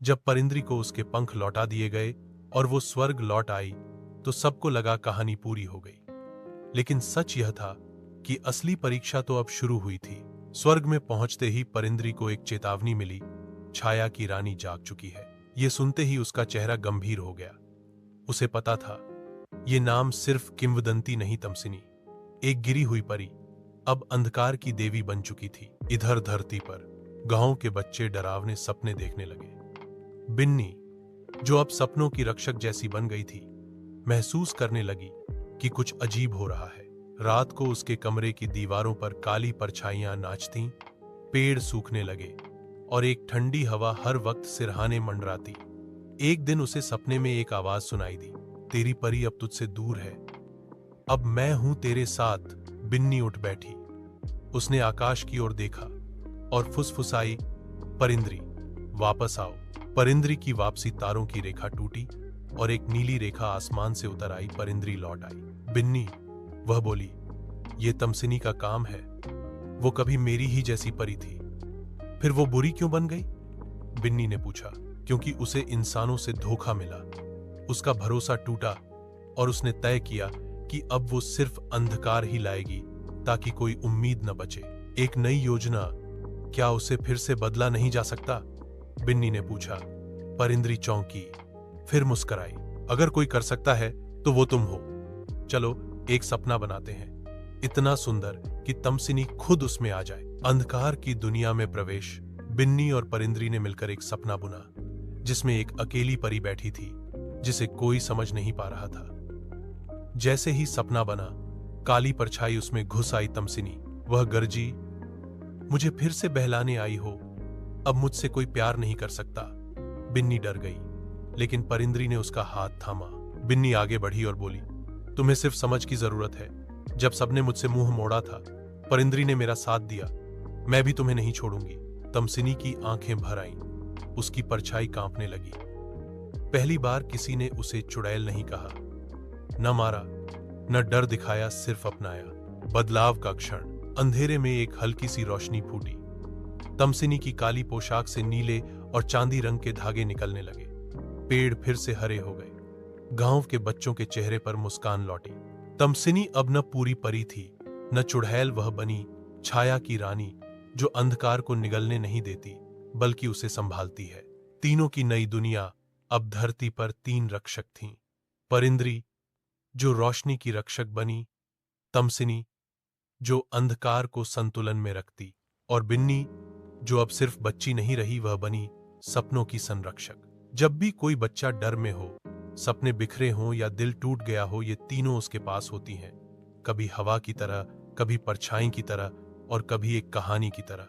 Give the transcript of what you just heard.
जब परिंद्री को उसके पंख लौटा दिए गए और वो स्वर्ग लौट आई तो सबको लगा कहानी पूरी हो गई। लेकिन सच यह था कि असली परीक्षा तो अब शुरू हुई थी। स्वर्ग में पहुंचते ही परिंद्री को एक चेतावनी मिली, छाया की रानी जाग चुकी है। ये सुनते ही उसका चेहरा गंभीर हो गया। उसे पता था ये नाम सिर्फ किंवदंती नहीं, तमसिनी एक गिरी हुई परी अब अंधकार की देवी बन चुकी थी। इधर धरती पर गांव के बच्चे डरावने सपने देखने लगे। बिन्नी, जो अब सपनों की रक्षक जैसी बन गई थी, महसूस करने लगी कि कुछ अजीब हो रहा है। रात को उसके कमरे की दीवारों पर काली परछाइयां नाचतीं, पेड़ सूखने लगे और एक ठंडी हवा हर वक्त सिरहाने मंडराती। एक दिन उसे सपने में एक आवाज सुनाई दी, तेरी परी अब तुझसे दूर है, अब मैं हूं तेरे साथ। बिन्नी उठ बैठी। उसने आकाश की ओर देखा और फुसफुसाई, परिंद्री वापस आओ। परिंद्री की वापसी तारों की रेखा टूटी और एक नीली रेखा आसमान से उतर आई। परिंद्री लौट आई। बिन्नी, वह बोली, ये तमसिनी का काम है, वो कभी मेरी ही जैसी परी थी, फिर वो बुरी क्यों बन गई? बिन्नी ने पूछा। क्योंकि उसे इंसानों से धोखा मिला, उसका भरोसा टूटा और उसने तय किया कि अब वो सिर्फ अंधकार ही लाएगी ताकि कोई उम्मीद न बचे। एक नई योजना, क्या उसे फिर से बदला नहीं जा सकता? बिन्नी ने पूछा। परिंद्री चौंकी, फिर मुस्कुराई। अगर कोई कर सकता है तो वो तुम हो। चलो एक सपना बनाते हैं, इतना सुंदर कि तमसिनी खुद उसमें आ जाए। अंधकार की दुनिया में प्रवेश। बिन्नी और परिंद्री ने मिलकर एक सपना बुना जिसमें एक अकेली परी बैठी थी जिसे कोई समझ नहीं पा रहा था। जैसे ही सपना बना, काली परछाई उसमें घुस आई। तमसिनी, वह गरजी, मुझे फिर से बहलाने आई हो, अब मुझसे कोई प्यार नहीं कर सकता। बिन्नी डर गई, लेकिन परिंद्री ने उसका हाथ थामा। बिन्नी आगे बढ़ी और बोली, तुम्हें सिर्फ समझ की जरूरत है। जब सबने मुझसे मुंह मोड़ा था, परिंद्री ने मेरा साथ दिया। मैं भी तुम्हें नहीं छोड़ूंगी। तमसिनी की आंखें भर आईं, उसकी परछाई कांपने लगी। पहली बार किसी ने उसे चुड़ैल नहीं कहा, न मारा, न डर दिखाया, सिर्फ अपनाया। बदलाव का क्षण। अंधेरे में एक हल्की सी रोशनी फूटी। तमसिनी की काली पोशाक से नीले और चांदी रंग के धागे निकलने लगे। पेड़ फिर से हरे हो गए। गांव के बच्चों के चेहरे पर मुस्कान लौटी। तमसिनी अब न पूरी परी थी, न चुड़ैल, वह बनी छाया की रानी, जो अंधकार को निगलने नहीं देती बल्कि उसे संभालती है। तीनों की नई दुनिया। अब धरती पर तीन रक्षक थीं। परिंद्री, जो रोशनी की रक्षक बनी, तमसिनी, जो अंधकार को संतुलन में रखती, और बिन्नी, जो अब सिर्फ बच्ची नहीं रही, वह बनी सपनों की संरक्षक। जब भी कोई बच्चा डर में हो, सपने बिखरे हों या दिल टूट गया हो, ये तीनों उसके पास होती हैं, कभी हवा की तरह, कभी परछाई की तरह और कभी एक कहानी की तरह।